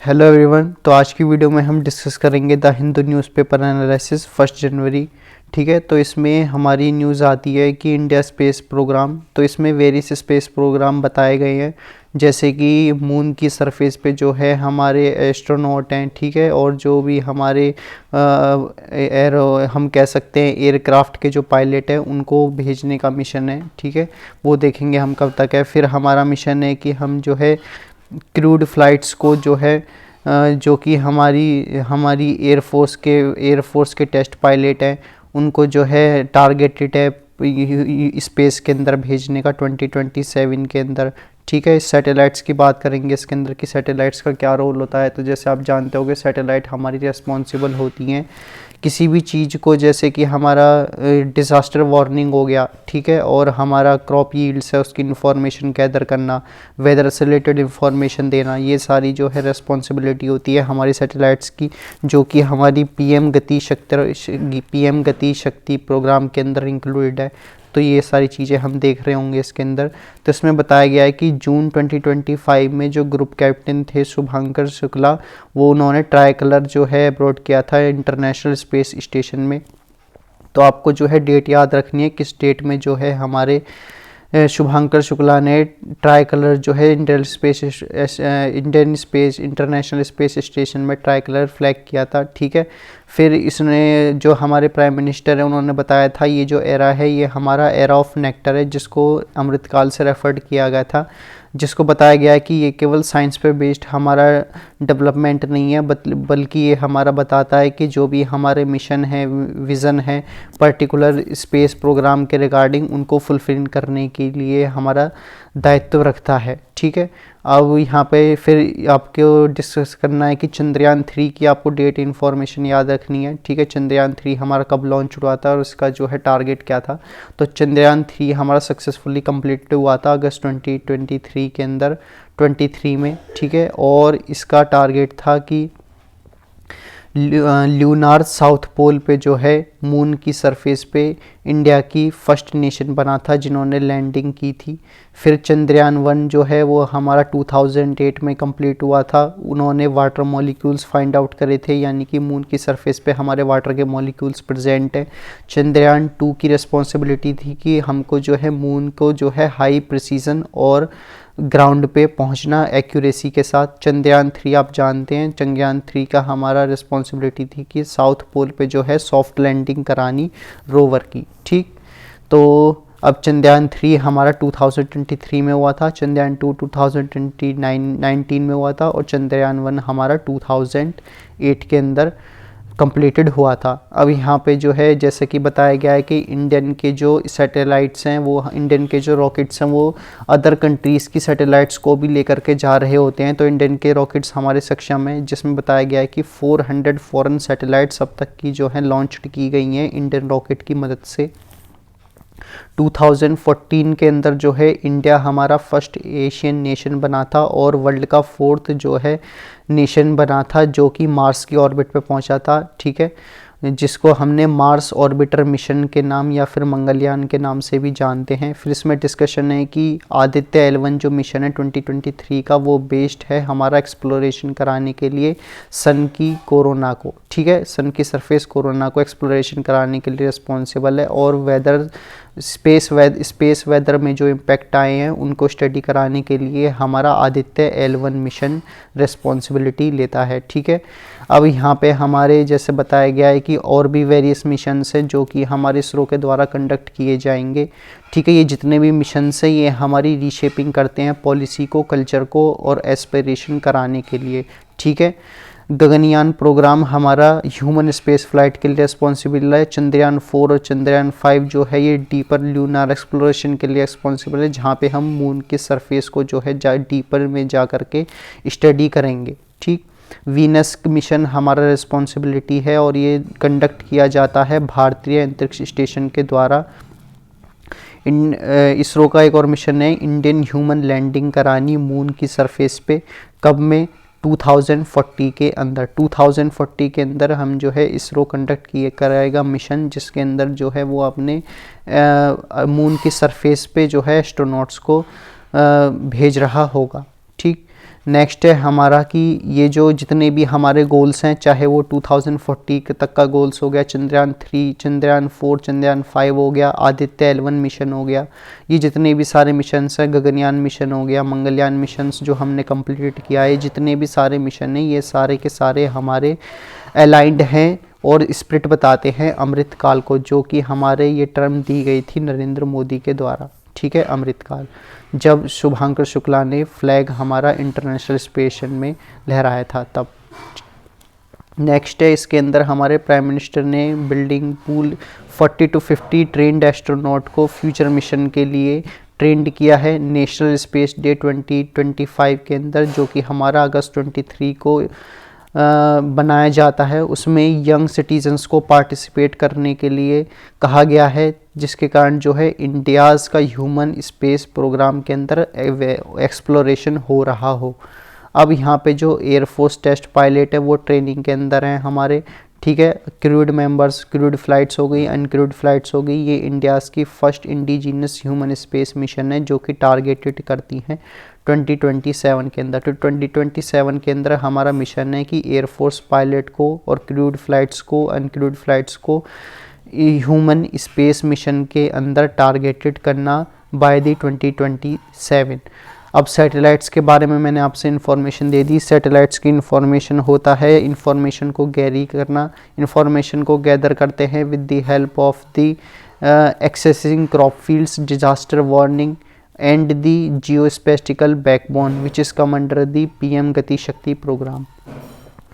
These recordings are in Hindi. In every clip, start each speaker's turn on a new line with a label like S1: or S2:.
S1: Hello everyone. तो आज की वीडियो में हम डिस्कस करेंगे द हिंदू न्यूज़पेपर एनालिसिस 1 जनवरी। ठीक है, तो इसमें हमारी न्यूज़ आती है कि इंडिया स्पेस प्रोग्राम, तो इसमें वेरियस स्पेस प्रोग्राम बताए गए हैं, जैसे कि मून की सरफेस पे जो है हमारे एस्ट्रोनॉट हैं। ठीक है, और जो भी हमारे एरो हम कह सकते हैं एयरक्राफ्ट के जो पायलट हैं उनको भेजने का मिशन है। ठीक है, वो देखेंगे हम कब तक है। फिर हमारा मिशन है कि हम जो है क्रूड फ्लाइट्स को जो है जो कि हमारी एयरफोर्स के टेस्ट पायलट हैं उनको जो है टारगेटेड है स्पेस के अंदर भेजने का 2027 के अंदर। ठीक है, सैटेलाइट्स की बात करेंगे इसके अंदर कि सैटेलाइट्स का क्या रोल होता है। तो जैसे आप जानते होंगे सैटेलाइट हमारी रिस्पॉन्सिबल होती हैं किसी भी चीज़ को, जैसे कि हमारा डिज़ास्टर वार्निंग हो गया। ठीक है, और हमारा क्रॉप यील्ड्स है उसकी इन्फॉर्मेशन गैदर करना, वेदर से रिलेटेड इन्फॉर्मेशन देना, ये सारी जो है रिस्पॉन्सिबिलिटी होती है हमारी सैटेलाइट्स की, जो कि हमारी पीएम गति शक्ति प्रोग्राम के अंदर इंक्लूडेड है। तो ये सारी चीज़ें हम देख रहे होंगे इसके अंदर। तो इसमें बताया गया है कि जून 2025 में जो ग्रुप कैप्टन थे शुभांकर शुक्ला, वो उन्होंने ट्राई कलर जो है अब्रॉड किया था इंटरनेशनल स्पेस स्टेशन में। तो आपको जो है डेट याद रखनी है किस डेट में जो है हमारे शुभांकर शुक्ला ने ट्राई कलर जो है इंटरनेशनल स्पेस स्टेशन में ट्राई कलर फ्लैग किया था। ठीक है, फिर इसने जो हमारे प्राइम मिनिस्टर है उन्होंने बताया था ये जो एरा है ये हमारा एरा ऑफ नेक्टर है, जिसको अमृतकाल से रेफर्ड किया गया था, जिसको बताया गया है कि ये केवल साइंस पे बेस्ड हमारा डेवलपमेंट नहीं है, बल्कि ये हमारा बताता है कि जो भी हमारे मिशन है, विज़न है पर्टिकुलर स्पेस प्रोग्राम के रिगार्डिंग, उनको फुलफिल करने के लिए हमारा दायित्व रखता है। ठीक है, अब यहाँ पे फिर आपको डिस्कस करना है कि चंद्रयान 3 की आपको डेट इन्फॉर्मेशन याद रखनी है। ठीक है, चंद्रयान 3 हमारा कब लॉन्च हुआ था और उसका जो है टारगेट क्या था। तो चंद्रयान 3 हमारा सक्सेसफुली कंप्लीट हुआ था अगस्त 2023 के अंदर 23 में। ठीक है, और इसका टारगेट था कि ल्यूनार साउथ पोल पे जो है मून की सरफेस पे इंडिया की फर्स्ट नेशन बना था जिन्होंने लैंडिंग की थी। फिर चंद्रयान 1 जो है वो हमारा 2008 में कंप्लीट हुआ था। उन्होंने वाटर मॉलिक्यूल्स फाइंड आउट करे थे, यानी कि मून की सरफेस पे हमारे वाटर के मॉलिक्यूल्स प्रेजेंट हैं। चंद्रयान 2 की रिस्पॉन्सिबिलिटी थी कि हमको जो है मून को जो है हाई प्रिसीजन और ग्राउंड पे पहुंचना एक्यूरेसी के साथ। चंद्रयान 3 आप जानते हैं, चंद्रयान 3 का हमारा रिस्पॉन्सिबिलिटी थी कि साउथ पोल पे जो है सॉफ्ट लैंडिंग करानी रोवर की। ठीक, तो अब चंद्रयान 3 हमारा 2023 में हुआ था, चंद्रयान 2 2019 में हुआ था, और चंद्रयान 1 हमारा 2008 के अंदर कंप्लीटेड हुआ था। अब यहाँ पे जो है जैसे कि बताया गया है कि इंडियन के जो सैटेलाइट्स हैं, वो इंडियन के जो रॉकेट्स हैं वो अदर कंट्रीज़ की सैटेलाइट्स को भी लेकर के जा रहे होते हैं। तो इंडियन के रॉकेट्स हमारे सक्षम हैं, जिसमें बताया गया है कि 400 फॉरेन सैटेलाइट्स अब तक की जो है लॉन्च की गई हैं इंडियन रॉकेट की मदद से। 2014 के अंदर जो है इंडिया हमारा फर्स्ट एशियन नेशन बना था और वर्ल्ड का 4th जो है नेशन बना था जो कि मार्स की ऑर्बिट पे पहुंचा था। ठीक है, जिसको हमने मार्स ऑर्बिटर मिशन के नाम या फिर मंगलयान के नाम से भी जानते हैं। फिर इसमें डिस्कशन है कि आदित्य L1 जो मिशन है 2023 का, वो बेस्ड है हमारा एक्सप्लोरेशन कराने के लिए सन की कोरोना को। ठीक है, सन की सरफेस कोरोना को एक्सप्लोरेशन कराने के लिए रिस्पॉन्सिबल है, और वेदर स्पेस वेदर में जो इम्पैक्ट आए हैं उनको स्टडी कराने के लिए हमारा आदित्य L1 मिशन रिस्पॉन्सिबिलिटी लेता है। ठीक है, अब यहाँ पे हमारे जैसे बताया गया है कि और भी वेरियस मिशंस हैं जो कि हमारे इसरो के द्वारा कंडक्ट किए जाएंगे। ठीक है, ये जितने भी मिशंस हैं ये हमारी रीशेपिंग करते हैं पॉलिसी को, कल्चर को और एस्पिरेशन कराने के लिए। ठीक है, गगनयान प्रोग्राम हमारा ह्यूमन स्पेस फ्लाइट के लिए रिस्पॉन्सिबल है। चंद्रयान 4 और चंद्रयान 5 जो है ये डीपर ल्यूनार एक्सप्लोरेशन के लिए रिस्पॉन्सिबल है, जहाँ पे हम मून के सरफेस को जो है डीपर में जा कर के स्टडी करेंगे। ठीक, वीनस मिशन हमारा रिस्पॉन्सिबिलिटी है और ये कंडक्ट किया जाता है भारतीय अंतरिक्ष स्टेशन के द्वारा। इसरो का एक और मिशन है इंडियन ह्यूमन लैंडिंग करानी मून की सरफेस पे, कब में 2040 के अंदर। 2040 के अंदर हम जो है इसरो कंडक्ट कराएगा मिशन, जिसके अंदर जो है वो अपने मून की सरफेस पे जो है एस्ट्रोनॉट्स को भेज रहा होगा। ठीक, नेक्स्ट है हमारा कि ये जो जितने भी हमारे गोल्स हैं, चाहे वो 2040 तक का गोल्स हो गया, चंद्रयान 3, चंद्रयान 4, चंद्रयान 5 हो गया, आदित्य L1 मिशन हो गया, ये जितने भी सारे मिशंस हैं, गगनयान मिशन हो गया, मंगलयान मिशंस जो हमने कंप्लीट किया है, जितने भी सारे मिशन हैं ये सारे के सारे हमारे अलाइंड हैं और स्प्रिट बताते हैं अमृतकाल को, जो कि हमारे ये टर्म दी गई थी नरेंद्र मोदी के द्वारा, ठीक है, अमृतकाल, जब शुभांकर शुक्ला ने फ्लैग हमारा इंटरनेशनल स्टेशन में लहराया था तब। नेक्स्ट है इसके अंदर हमारे प्राइम मिनिस्टर ने building pool 40 to 50 trend astronaut को फ्यूचर मिशन के लिए ट्रेंड किया है नेशनल स्पेस डे 2025 के अंदर, जो कि हमारा अगस्त 23 को बनाया जाता है। उसमें यंग सिटीजन्स को पार्टिसिपेट करने के लिए कहा गया है, जिसके कारण जो है इंडियाज़ का ह्यूमन स्पेस प्रोग्राम के अंदर एक्सप्लोरेशन हो रहा हो। अब यहाँ पे जो एयरफोर्स टेस्ट पायलट है वो ट्रेनिंग के अंदर हैं हमारे, ठीक है। क्रूड मेंबर्स, क्रूड फ्लाइट्स हो गई, अनक्रूड फ्लाइट्स हो गई, ये इंडियाज़ की first indigenous human space mission है जो कि टारगेटेड करती हैं 2027 के अंदर। तो 2027 के अंदर हमारा मिशन है कि एयरफोर्स पायलट को और क्रूड फ्लाइट्स को, अनक्रूड फ्लाइट्स को ह्यूमन स्पेस मिशन के अंदर टारगेटेड करना बाय द 2027। अब सैटेलाइट्स के बारे में मैंने आपसे इन्फॉर्मेशन दे दी। सैटेलाइट्स की इन्फॉर्मेशन होता है इन्फॉर्मेशन को गैरी करना, इन्फॉर्मेशन को गैदर करते हैं with the help of the accessing crop fields, disaster warning and the geospatial backbone which is come under the PM Gati शक्ति प्रोग्राम।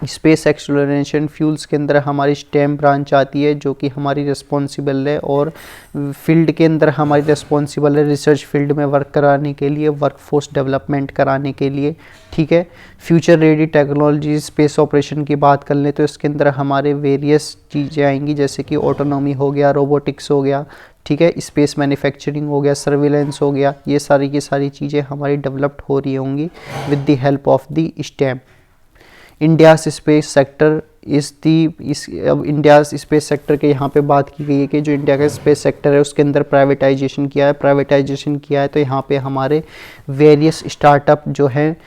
S1: स्पेस एक्सप्लोरेशन फ्यूल्स के अंदर हमारी स्टेम ब्रांच आती है जो कि हमारी रिस्पॉन्सिबल है, और फील्ड के अंदर हमारी रिस्पॉन्सिबल है रिसर्च फील्ड में वर्क कराने के लिए, वर्कफोर्स डेवलपमेंट कराने के लिए, ठीक है। Future ready technology space operation की बात कर लें तो इसके अंदर हमारे वेरियस चीज़ें आएंगी, जैसे कि ऑटोनॉमी हो गया, रोबोटिक्स हो गया, ठीक है, स्पेस मैन्युफैक्चरिंग हो गया, सर्विलेंस हो गया, ये सारी की सारी चीज़ें हमारी डेवलप्ड हो रही होंगी with the help of the stem. India space sector अब इंडिया स्पेस सेक्टर के यहाँ पे बात की गई है कि जो इंडिया का स्पेस सेक्टर है उसके अंदर प्राइवेटाइजेशन किया है, तो यहाँ पे हमारे वेरियस स्टार्टअप जो हैं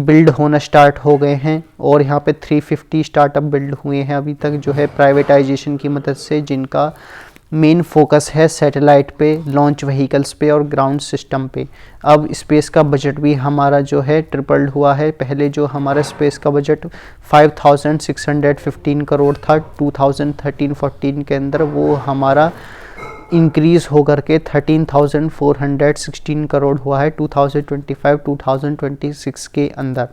S1: बिल्ड होना स्टार्ट हो गए हैं, और यहाँ पे 350 स्टार्टअप बिल्ड हुए हैं अभी तक जो है प्राइवेटाइजेशन की मदद से, जिनका मेन फोकस है सैटेलाइट पे, लॉन्च व्हीकल्स पे और ग्राउंड सिस्टम पे। अब स्पेस का बजट भी हमारा जो है ट्रिपल्ड हुआ है। पहले जो हमारा स्पेस का बजट 5615 करोड़ था 2013-14 के अंदर, वो हमारा इंक्रीज़ होकर के 13,416 करोड़ हुआ है 2025-2026 के अंदर।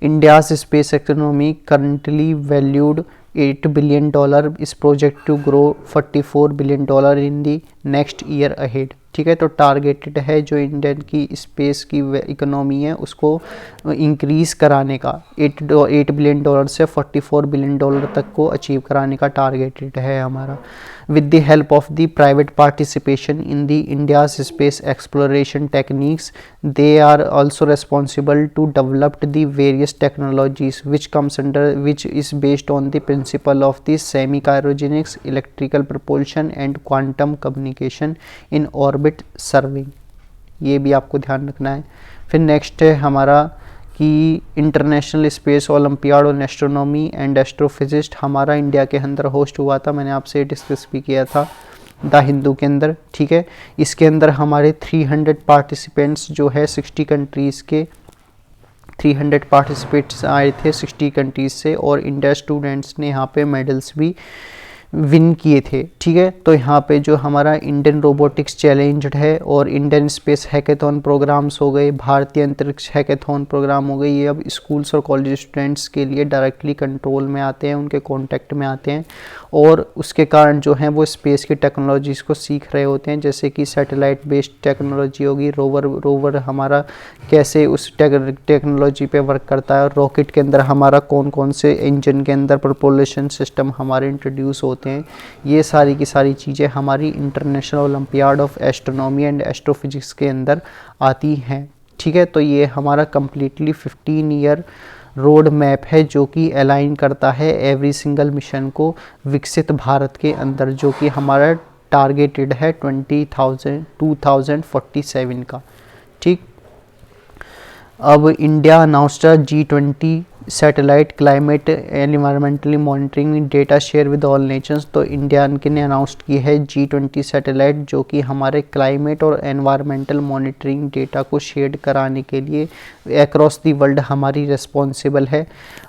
S1: India's space economy currently valued $8 billion is projected to grow $44 billion in the next year ahead, ठीक है। तो टारगेटेड है जो इंडियन की स्पेस की इकोनॉमी है उसको इंक्रीज़ कराने का, $8 बिलियन से $44 बिलियन तक को अचीव कराने का टारगेटेड है हमारा, with the help of the private participation in the India's space exploration techniques. They are also responsible to develop the various technologies which is based on the principle of the semi-cryogenics, electrical propulsion and quantum communication in orbit surveying. ये भी आपको ध्यान रखना है। फिर नेक्स्ट है हमारा कि international space olympiad on astronomy and astrophysicist हमारा इंडिया के अंदर होस्ट हुआ था, मैंने आपसे डिस्कस भी किया था द हिंदू के अंदर, ठीक है। इसके अंदर हमारे 300 पार्टिसिपेंट्स जो है 60 कंट्रीज़ के 300 पार्टिसिपेंट्स आए थे 60 कंट्रीज़ से, और इंडिया स्टूडेंट्स ने यहाँ पे मेडल्स भी विन किए थे, ठीक है। तो यहाँ पे जो हमारा इंडियन रोबोटिक्स चैलेंज है और इंडियन स्पेस हैकेथॉन प्रोग्राम्स हो गए, भारतीय अंतरिक्ष हैकेथॉन प्रोग्राम हो गए, ये अब स्कूल्स और कॉलेज स्टूडेंट्स के लिए डायरेक्टली कंट्रोल में आते हैं, उनके कांटेक्ट में आते हैं, और उसके कारण जो है वो स्पेस की टेक्नोलॉजीज़ को सीख रहे होते हैं, जैसे कि सैटेलाइट बेस्ड टेक्नोलॉजी होगी, रोवर हमारा कैसे उस टेक्नोलॉजी पे वर्क करता है, और रॉकेट के अंदर हमारा कौन कौन से इंजन के अंदर प्रोपल्शन सिस्टम हमारे इंट्रोड्यूस होते हैं, ये सारी की सारी चीज़ें हमारी international olympiad of astronomy and astrophysics के अंदर आती हैं, ठीक है। तो ये हमारा कम्प्लीटली 15 ईयर रोड मैप है जो कि अलाइन करता है एवरी सिंगल मिशन को विकसित भारत के अंदर, जो कि हमारा टारगेटेड है 2047 का, ठीक। अब India announced G20 satellite climate environmentally monitoring data share with all Nations. तो इंडिया ने अनाउंस्ड की है G20 सैटेलाइट, जो कि हमारे क्लाइमेट और एनवायरमेंटल मॉनिटरिंग डेटा को शेयर कराने के लिए अक्रॉस द वर्ल्ड हमारी रिस्पॉन्सिबल है।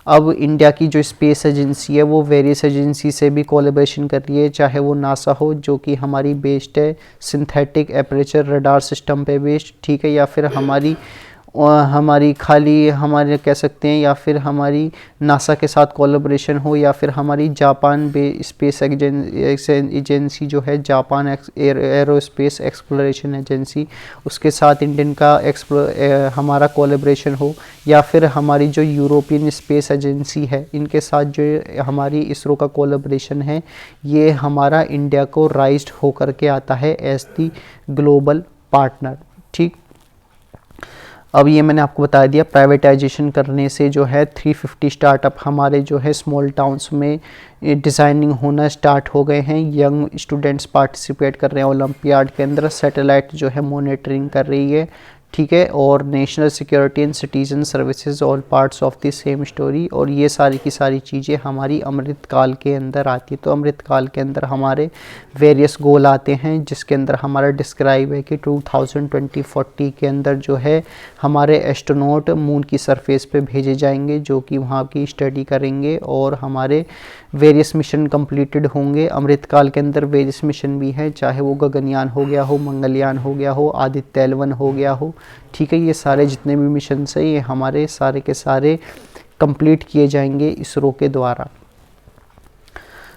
S1: अब इंडिया की जो स्पेस एजेंसी है वो वेरियस एजेंसी से भी कोलैबोरेशन कर रही है, चाहे वो नासा हो जो कि हमारी बेस्ड है सिंथेटिक एपरेचर रडार सिस्टम पे बेस्ड, ठीक है, या फिर हमारी खाली हमारे कह सकते हैं, या फिर हमारी नासा के साथ कोलैबोरेशन हो, या फिर हमारी जापान स्पेस एजेंसी जो है जापान एरोस्पेस एक्सप्लोरेशन एजेंसी, उसके साथ इंडियन का हमारा कोलैबोरेशन हो, या फिर हमारी जो यूरोपियन स्पेस एजेंसी है इनके साथ जो हमारी इसरो का कोलैबोरेशन है, ये हमारा इंडिया को राइज्ड होकर के आता है एज दी ग्लोबल पार्टनर। ठीक, अब ये मैंने आपको बता दिया प्राइवेटाइजेशन करने से जो है 350 स्टार्टअप हमारे जो है स्मॉल टाउन्स में डिज़ाइनिंग होना स्टार्ट हो गए हैं। यंग स्टूडेंट्स पार्टिसिपेट कर रहे हैं ओलंपियाड के अंदर, सैटेलाइट जो है मॉनिटरिंग कर रही है, ठीक है, और national security and citizen services all parts of the same story. और ये सारी की सारी चीज़ें हमारी अमृतकाल के अंदर आती है। तो अमृतकाल के अंदर हमारे वेरियस गोल आते हैं, जिसके अंदर हमारा डिस्क्राइब है कि 2020-40 के अंदर जो है हमारे एस्ट्रोनॉट मून की सरफेस पे भेजे जाएंगे, जो कि वहाँ की स्टडी करेंगे और हमारे वेरियस मिशन कंप्लीटेड होंगे। अमृतकाल के अंदर वेरियस मिशन भी हैं, चाहे वो गगनयान हो गया हो, मंगलयान हो गया हो, आदित्य L1 हो गया हो, ठीक है, ये सारे जितने भी मिशन हैं ये हमारे सारे के सारे कंप्लीट किए जाएंगे इसरो के द्वारा।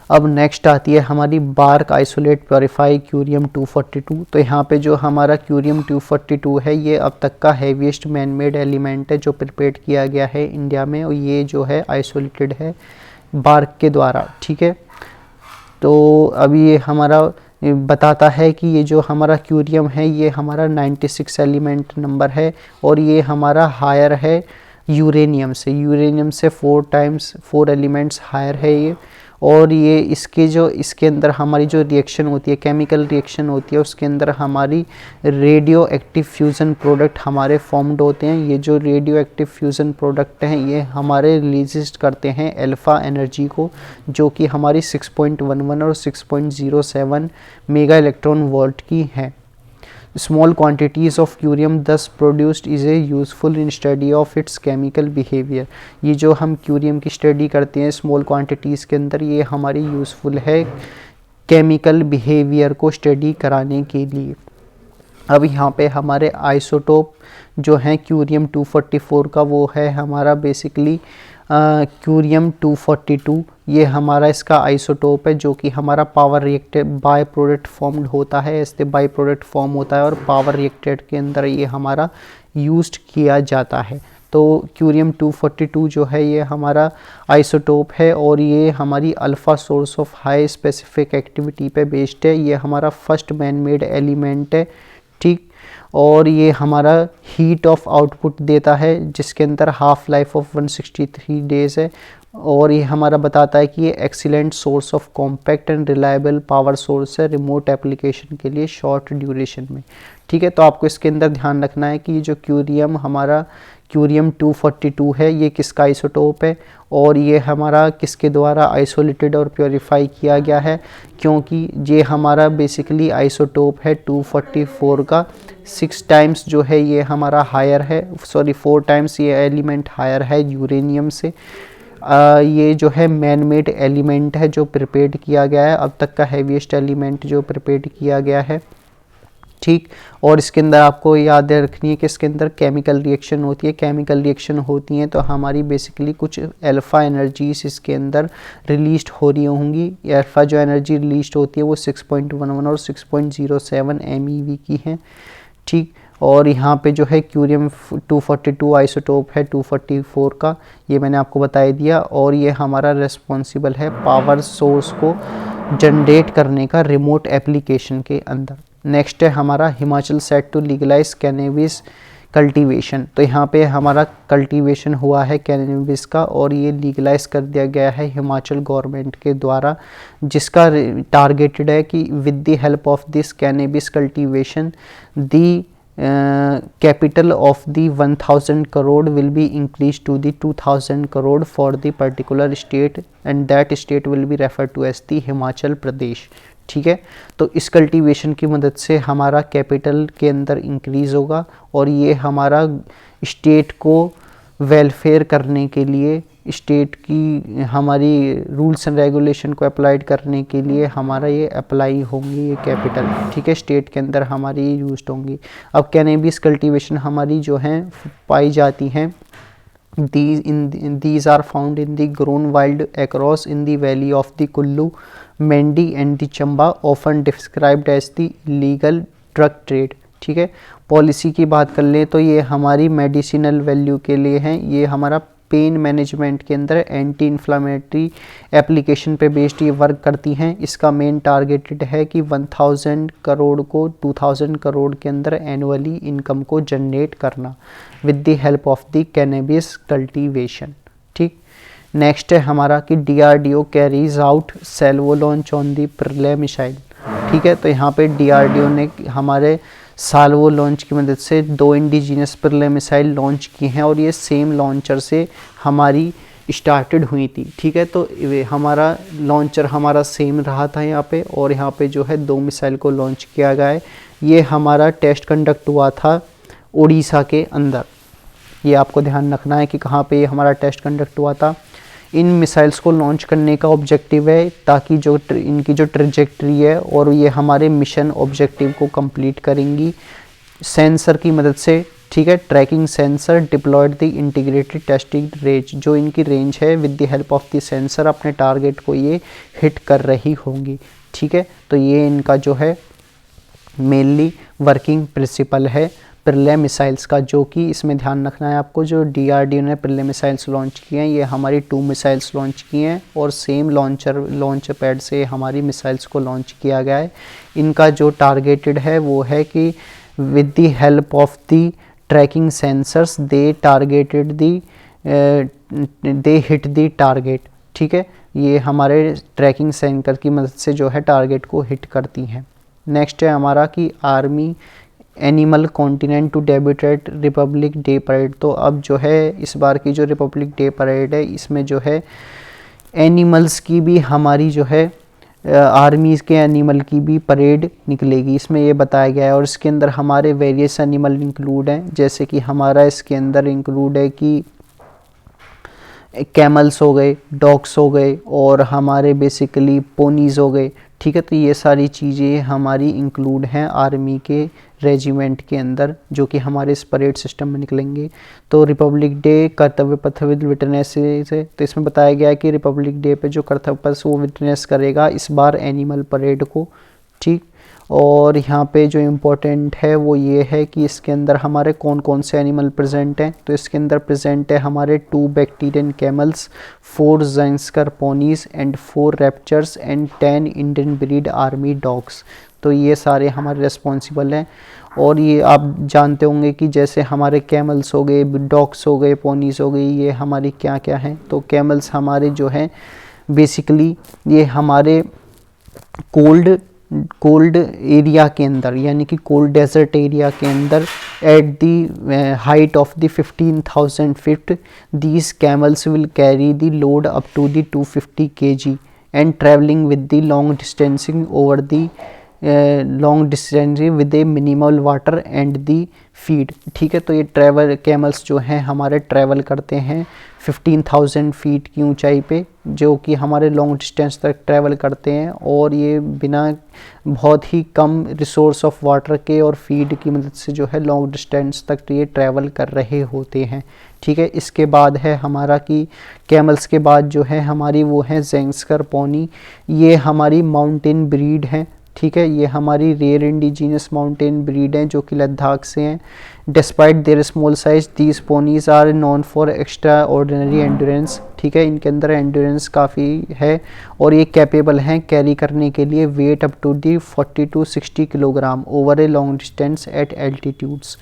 S1: अब नेक्स्ट आती है हमारी बार्क आइसोलेट प्योरीफाई क्यूरियम 242। तो यहाँ पे जो हमारा क्यूरियम 242 है ये अब तक का हैवीएस्ट मैन मेड एलिमेंट है जो प्रिपेयर किया गया है इंडिया में, और ये जो है आइसोलेटेड है बार्क के द्वारा, ठीक है। तो अभी ये हमारा बताता है कि ये जो हमारा क्यूरियम है ये हमारा 96 एलिमेंट नंबर है, और ये हमारा हायर है यूरेनियम से 4 एलिमेंट्स हायर है ये। और ये इसके अंदर हमारी जो रिएक्शन होती है, केमिकल रिएक्शन होती है, उसके अंदर हमारी रेडियो एक्टिव फ्यूज़न प्रोडक्ट हमारे फॉर्म्ड होते हैं। ये जो रेडियो एक्टिव फ्यूज़न प्रोडक्ट हैं ये हमारे रिलीज करते हैं अल्फ़ा एनर्जी को, जो कि हमारी 6.11 और 6.07 मेगा इलेक्ट्रॉन वोल्ट की है। स्मॉल क्वांटिटीज़ ऑफ क्यूरियम दस produced is a useful in study of its chemical behaviour. ये जो हम क्यूरियम की स्टडी करते हैं स्मॉल क्वांटिटीज़ के अंदर, ये हमारी यूज़फुल है केमिकल बिहेवियर को स्टडी कराने के लिए। अब यहाँ पे हमारे आइसोटोप जो हैं क्यूरियम 244 का, वो है हमारा बेसिकली क्यूरियम 242। ये हमारा इसका आइसोटोप है जो कि हमारा power reactor by product formed होता है, इससे बाय प्रोडक्ट फॉर्म होता है और पावर रिएक्टर के अंदर ये हमारा यूज्ड किया जाता है। तो क्यूरियम 242 जो है ये हमारा आइसोटोप है, और ये हमारी alpha source of high specific activity पे बेस्ड है। ये हमारा फर्स्ट मैन मेड एलिमेंट है, ठीक, और ये हमारा हीट ऑफ आउटपुट देता है जिसके अंदर हाफ लाइफ ऑफ 163 डेज़ है। और ये हमारा बताता है कि ये excellent source of compact and reliable power source है रिमोट एप्लीकेशन के लिए शॉर्ट ड्यूरेशन में, ठीक है। तो आपको इसके अंदर ध्यान रखना है कि ये जो क्यूरियम हमारा क्यूरियम 242 है ये किसका आइसोटोप है, और ये हमारा किसके द्वारा आइसोलेटेड और प्योरीफाई किया गया है, क्योंकि ये हमारा बेसिकली आइसोटोप है 244 का 6 टाइम्स जो है ये हमारा हायर है, 4 टाइम्स ये एलिमेंट हायर है यूरेनियम से। ये जो है मैन मेड एलिमेंट है जो प्रिपेयर्ड किया गया है, अब तक का हैवीएस्ट एलिमेंट जो प्रिपेयर्ड किया गया है, ठीक। और इसके अंदर आपको याद रखनी है कि इसके अंदर केमिकल रिएक्शन होती है। केमिकल रिएक्शन होती हैं तो हमारी बेसिकली कुछ अल्फ़ा एनर्जीज इसके अंदर रिलीज हो रही होंगी। अल्फ़ा जो एनर्जी रिलीज होती है वो 6.11 और 6.07 MeV की हैं, ठीक। और यहाँ पे जो है क्यूरियम 242 आइसोटोप है 244 का, ये मैंने आपको बता दिया। और ये हमारा रिस्पॉन्सिबल है पावर सोर्स को जनरेट करने का रिमोट एप्लीकेशन के अंदर। नेक्स्ट है हमारा Himachal set to legalize cannabis cultivation. तो यहाँ पे हमारा कल्टीवेशन हुआ है कैनबिस का, और ये लीगलाइज कर दिया गया है हिमाचल गवर्नमेंट के द्वारा, जिसका टारगेटेड है कि with the help of this cannabis cultivation the capital of the 1000 crore will be increased to the 2000 crore for the particular state and that state will be referred to as the Himachal Pradesh. ठीक है, तो इस कल्टीवेशन की मदद से हमारा कैपिटल के अंदर इंक्रीज होगा और ये हमारा स्टेट को वेलफेयर करने के लिए, स्टेट की हमारी रूल्स एंड रेगुलेशन को अप्लाइड करने के लिए हमारा ये अप्लाई होंगी ये कैपिटल। ठीक है, स्टेट के अंदर हमारी ये यूज होंगी। अब कैनेबिस कल्टीवेशन हमारी जो हैं पाई जाती हैं, these are found in the grown wild across in the valley of the Kullu, Mendi and the Chamba, often described as the illegal drug trade। ठीक है, पॉलिसी की बात कर लें तो ये हमारी मेडिसिनल वैल्यू के लिए हैं, ये हमारा पेन मैनेजमेंट के अंदर एंटी इन्फ्लामेटरी एप्लीकेशन पे बेस्ड ये वर्क करती हैं। इसका मेन टारगेटेड है कि 1000 करोड़ को 2000 करोड़ के अंदर एनुअली इनकम को जनरेट करना with the help of the cannabis cultivation. ठीक, नेक्स्ट है हमारा कि DRDO carries out salvo launch on the Pralay missile. ठीक है, तो यहाँ पे DRDO ने हमारे साल्वो लॉन्च की मदद से 2 इंडिजिनस प्रलय मिसाइल लॉन्च की हैं और ये सेम लॉन्चर से हमारी स्टार्टेड हुई थी। ठीक है, तो हमारा लॉन्चर हमारा सेम रहा था यहाँ पे और यहाँ पे जो है 2 मिसाइल को लॉन्च किया गया है। ये हमारा टेस्ट कंडक्ट हुआ था उड़ीसा के अंदर, ये आपको ध्यान रखना है कि कहाँ पे ये हमारा टेस्ट कंडक्ट हुआ था। इन मिसाइल्स को लॉन्च करने का ऑब्जेक्टिव है ताकि जो इनकी जो ट्रेजेक्ट्री है और ये हमारे मिशन ऑब्जेक्टिव को कंप्लीट करेंगी सेंसर की मदद से। ठीक है, tracking sensor deployed the integrated testing range, जो इनकी रेंज है with the help of the sensor अपने टारगेट को ये हिट कर रही होंगी। ठीक है, तो ये इनका जो है मेनली वर्किंग प्रिंसिपल है प्रलय मिसाइल्स का, जो कि इसमें ध्यान रखना है आपको, जो DRDO ने प्रलय मिसाइल्स लॉन्च किए हैं ये हमारी 2 मिसाइल्स लॉन्च किए हैं और सेम लॉन्च पैड से हमारी मिसाइल्स को लॉन्च किया गया है। इनका जो टारगेटेड है वो है कि with the help of the tracking sensors they hit the target. ठीक है, ये हमारे ट्रैकिंग सेंसर की मदद से जो है टारगेट को हिट करती हैं। नेक्स्ट है हमारा कि army animal contingent to debut at Republic Day parade. तो अब जो है इस बार की जो रिपब्लिक डे परेड है इसमें जो है एनिमल्स की भी हमारी जो है आर्मीज़ के एनिमल की भी परेड निकलेगी, इसमें ये बताया गया है। और इसके अंदर हमारे वेरियस एनिमल इंक्लूड हैं, जैसे कि हमारा इसके अंदर इंक्लूड है कि कैमल्स हो गए, डॉग्स हो गए और हमारे बेसिकली पोनीज़ हो गए। ठीक है, तो ये सारी चीज़ें हमारी इंक्लूड हैं आर्मी के रेजिमेंट के अंदर, जो कि हमारे इस परेड सिस्टम में निकलेंगे। तो रिपब्लिक डे कर्तव्य पथ विद विटनेस से, तो इसमें बताया गया है कि रिपब्लिक डे पे जो कर्तव्य पथ वो विटनेस करेगा इस बार एनिमल परेड को। ठीक, और यहाँ पे जो इम्पोर्टेंट है वो ये है कि इसके अंदर हमारे कौन कौन से एनिमल प्रेजेंट हैं। तो इसके अंदर प्रेजेंट है हमारे 2 Bactrian camels, 4 Zanskar ponies and 4 raptors and 10 Indian breed army dogs. तो ये सारे हमारे रिस्पॉन्सिबल हैं। और ये आप जानते होंगे कि जैसे हमारे कैमल्स हो गए, डॉग्स हो गए, पोनीज़ हो गई, ये हमारी क्या क्या हैं। तो कैमल्स हमारे जो हैं बेसिकली ये हमारे कोल्ड एरिया के अंदर, यानी कि कोल्ड डेजर्ट एरिया के अंदर at the height of the 15,000 feet these camels will carry the load up to the 250 kg and travelling with the long distancing over the long distance with a minimal water and the feed. ठीक है, तो ये कैमल्स जो हैं हमारे ट्रैवल करते हैं 15,000 फीट की ऊंचाई पे, जो कि हमारे लॉन्ग डिस्टेंस तक ट्रैवल करते हैं और ये बिना बहुत ही कम रिसोर्स ऑफ वाटर के और फीड की मदद से जो है लॉन्ग डिस्टेंस तक ये ट्रैवल कर रहे होते हैं। ठीक है, इसके बाद है हमारा कि कैमल्स के बाद जो है हमारी वो है ज़ैंस्कर पोनी, ये हमारी माउंटेन ब्रीड हैं। ठीक है, ये हमारी रेयर इंडिजीनियस माउंटेन ब्रीड हैं जो कि लद्दाख से हैं। Despite their small size these ponies are known for extraordinary endurance. ठीक है, इनके अंदर एंड्योरेंस काफ़ी है और ये कैपेबल हैं कैरी करने के लिए weight up to the 40 to 60 kilogram over a long distance at altitudes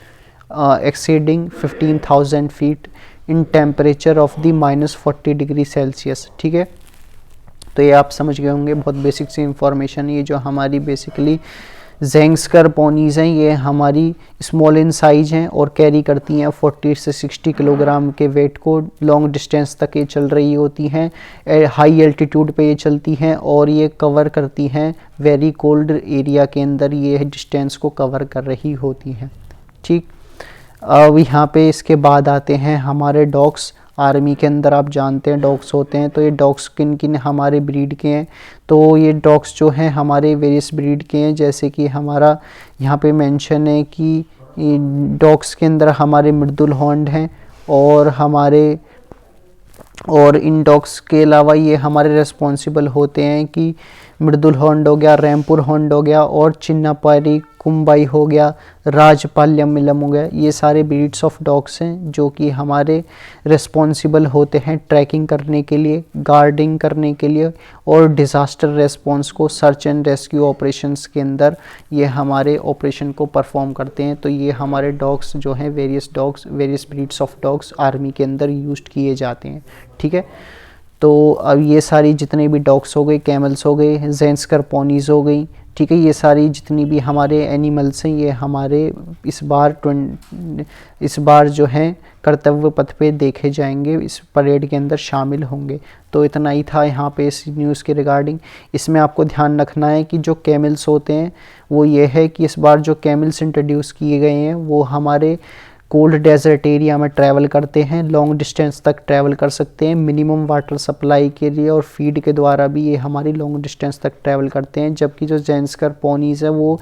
S1: exceeding 15,000 feet in temperature of the -40 degree Celsius. ठीक है, तो ये आप समझ गए होंगे, बहुत बेसिक सी इंफॉर्मेशन ये जो हमारी बेसिकली ज़ेंस्कर पोनीज़ हैं, ये हमारी स्मॉल इन साइज हैं और कैरी करती हैं 40 से 60 किलोग्राम के वेट को। लॉन्ग डिस्टेंस तक ये चल रही होती हैं, हाई एल्टीट्यूड पे ये चलती हैं और ये कवर करती हैं वेरी कोल्ड एरिया के अंदर, ये डिस्टेंस को कवर कर रही होती हैं। ठीक, अब यहाँ पे इसके बाद आते हैं हमारे डॉग्स। आर्मी के अंदर आप जानते हैं डॉग्स होते हैं, तो ये डॉग्स किन किन हमारे ब्रीड के हैं, तो ये डॉग्स जो हैं हमारे वेरियस ब्रीड के हैं। जैसे कि हमारा यहाँ पे मेंशन है कि डॉग्स के अंदर हमारे मृदुल हॉर्न्ड हैं और इन डॉग्स के अलावा ये हमारे रिस्पॉन्सिबल होते हैं कि मृदुल हॉर्न्ड हो गया, रैमपुर हॉर्न्ड हो गया और चिन्नापारी कुम्बाई हो गया, राजपाल्यम मिलम हो गया, ये सारे ब्रीड्स ऑफ डॉग्स हैं जो कि हमारे रिस्पॉन्सिबल होते हैं ट्रैकिंग करने के लिए, गार्डिंग करने के लिए और डिज़ास्टर रेस्पॉन्स को सर्च एंड रेस्क्यू ऑपरेशंस के अंदर ये हमारे ऑपरेशन को परफॉर्म करते हैं। तो ये हमारे डॉग्स जो हैं various breeds of dogs army के अंदर यूज्ड किए जाते हैं। ठीक है, तो अब ये सारी जितने भी डॉग्स हो गए, कैमल्स हो गए, ज़ेंस्कर पोनीज़ हो गई, ठीक है, ये सारी जितनी भी हमारे एनिमल्स हैं ये हमारे इस बार जो हैं कर्तव्य पथ पे देखे जाएंगे, इस परेड के अंदर शामिल होंगे। तो इतना ही था यहाँ पे इस न्यूज़ के रिगार्डिंग। इसमें आपको ध्यान रखना है कि जो कैमल्स होते हैं वो ये है कि इस बार जो कैमल्स इंट्रोड्यूस किए गए हैं वो हमारे कोल्ड डेजर्ट एरिया में ट्रैवल करते हैं, लॉन्ग डिस्टेंस तक ट्रैवल कर सकते हैं मिनिमम वाटर सप्लाई के लिए और फीड के द्वारा भी ये हमारी लॉन्ग डिस्टेंस तक ट्रैवल करते हैं। जबकि जो ज़ेंस्कर पोनीज़ है वो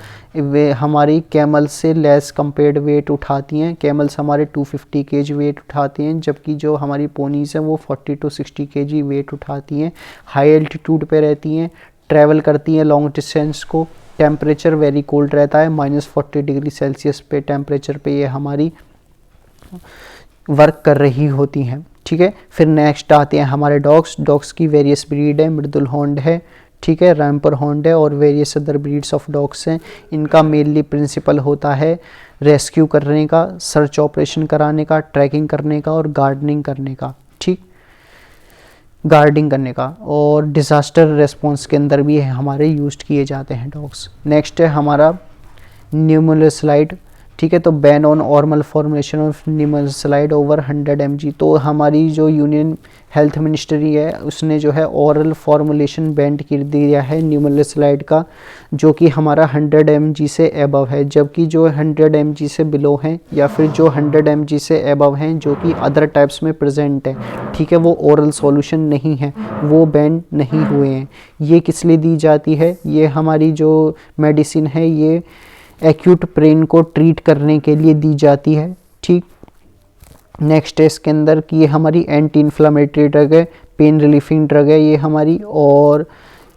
S1: हमारी कैमल्स से लेस कंपेयर्ड वेट उठाती हैं। कैमल्स हमारे 250 kg वेट उठाती हैं, जबकि जो हमारी पोनीज़ है वो 40 to 60 kg वेट उठाती हैं। हाई एल्टीट्यूड पे रहती हैं, ट्रैवल करती हैं लॉन्ग डिस्टेंस को। टेम्परेचर वेरी कोल्ड रहता है, -40 डिग्री सेल्सियस पे टेम्परेचर पे ये हमारी वर्क कर रही होती हैं। ठीक है, फिर नेक्स्ट आते हैं हमारे डॉग्स की वेरियस ब्रीड है, मृदुल हॉर्न्ड है, ठीक है, रैमपुर हॉर्न्ड है और various other breeds of dogs हैं। इनका मेनली प्रिंसिपल होता है रेस्क्यू करने का, सर्च ऑपरेशन कराने का, ट्रैकिंग करने का और गार्डिंग करने का और डिज़ास्टर रेस्पॉन्स के अंदर भी हमारे यूज्ड किए जाते हैं डॉग्स। नेक्स्ट है हमारा न्यूमुलसलाइड। ठीक है, तो बैन ऑन ऑर्मल formulation of nimesulide over 100 mg। तो हमारी जो यूनियन हेल्थ मिनिस्ट्री है उसने जो है ऑरल फॉर्मुलेशन बैन कर दिया है न्यूमुलसलाइड का, जो कि हमारा 100 mg से एबव है। जबकि जो 100 mg से बिलो हैं या फिर जो 100 mg से एबव हैं जो कि अदर टाइप्स में प्रेजेंट है, ठीक है, वो ओरल सॉल्यूशन नहीं है, वो बैन नहीं हुए हैं। ये किस लिए दी जाती है? ये हमारी जो मेडिसिन है ये एक्यूट पेन को ट्रीट करने के लिए दी जाती है। ठीक, नेक्स्ट है इसके अंदर कि ये हमारी एंटी इन्फ्लामेटरी ड्रग है, पेन रिलीफिंग ड्रग है ये हमारी, और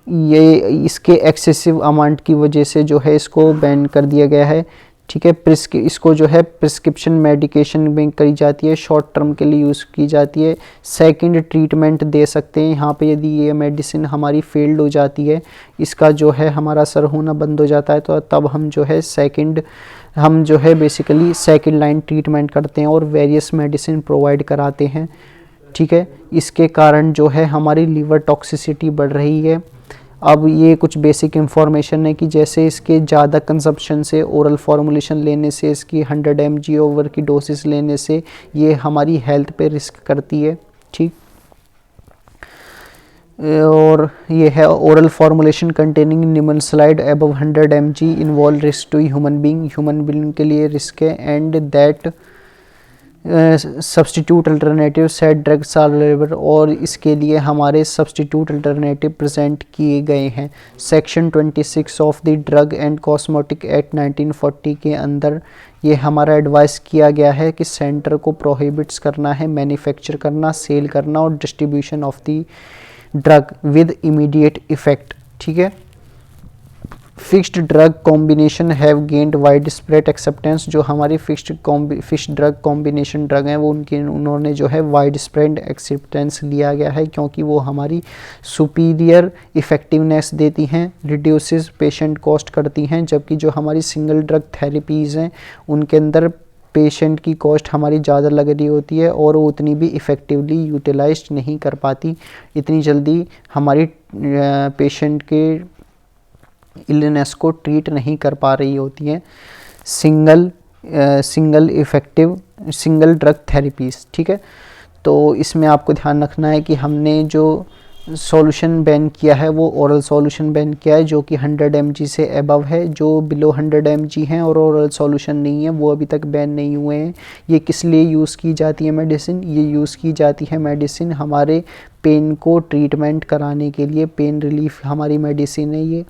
S1: ये इसके एक्सेसिव अमाउंट की वजह से जो है इसको बैन कर दिया गया है। ठीक है, इसको जो है प्रिस्क्रिप्शन मेडिकेशन में करी जाती है, शॉर्ट टर्म के लिए यूज़ की जाती है। सेकंड ट्रीटमेंट दे सकते हैं यहाँ पे यदि ये मेडिसिन हमारी फेल्ड हो जाती है, इसका जो है हमारा असर होना बंद हो जाता है, तो तब हम जो है बेसिकली सेकंड लाइन ट्रीटमेंट करते हैं और वेरियस मेडिसिन प्रोवाइड कराते हैं। ठीक है, इसके कारण जो है हमारी लीवर टॉक्सिसिटी बढ़ रही है। अब ये कुछ बेसिक इन्फॉर्मेशन है कि जैसे इसके ज़्यादा कंजप्शन से, ओरल फॉर्मुलेशन लेने से, इसकी 100 mg ओवर की डोसेस लेने से ये हमारी हेल्थ पे रिस्क करती है। ठीक, और ये है oral formulation containing nimesulide above 100 mg involve risk to human being के लिए रिस्क है, and that substitute alternative set drugs are available, और इसके लिए हमारे सब्सटीट्यूट अल्टरनेटिव प्रेजेंट किए गए हैं। Section 26 of the drug and cosmetic act 1940 के अंदर ये हमारा एडवाइस किया गया है कि सेंटर को प्रोहिबिट्स करना है मैन्युफैक्चर करना, सेल करना और distribution of the drug with immediate effect. ठीक है, fixed drug combination have gained wide spread acceptance. जो हमारी फिक्स्ड ड्रग कॉम्बिनेशन ड्रग हैं वो उन्होंने जो है वाइड स्प्रेड एक्सेप्टेंस लिया गया है, क्योंकि वो हमारी सुपीरियर इफ़ेक्टिवनेस देती हैं, रिड्यूसेस पेशेंट कॉस्ट करती हैं। जबकि जो हमारी सिंगल ड्रग थेरेपीज़ हैं उनके अंदर पेशेंट की कॉस्ट हमारी ज़्यादा लग रही होती है और वो उतनी भी इफ़ेक्टिवली यूटिलाइज नहीं कर पाती इतनी जल्दी। हमारी पेशेंट के इलनेस को ट्रीट नहीं कर पा रही होती हैं सिंगल ड्रग थेरेपीज, ठीक है। तो इसमें आपको ध्यान रखना है कि हमने जो सॉल्यूशन बैन किया है वो ओरल सॉल्यूशन बैन किया है जो कि 100 mg से अबव है। जो बिलो 100 mg हैं और ओरल सॉल्यूशन नहीं है वो अभी तक बैन नहीं हुए हैं। ये किस लिए यूज़ की जाती है मेडिसिन? ये यूज़ की जाती है मेडिसिन हमारे पेन को ट्रीटमेंट कराने के लिए, पेन रिलीफ हमारी मेडिसिन है ये।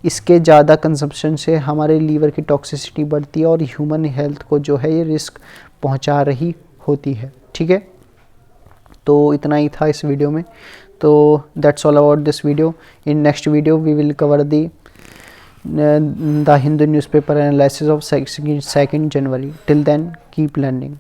S1: इसके ज़्यादा कंजप्शन से हमारे लीवर की टॉक्सिसिटी बढ़ती है और ह्यूमन हेल्थ को जो है ये रिस्क पहुंचा रही होती है, ठीक है। तो इतना ही था इस वीडियो में। तो that's all about this video. In next video we will cover the Hindu newspaper analysis of 2 January. Till then, keep learning.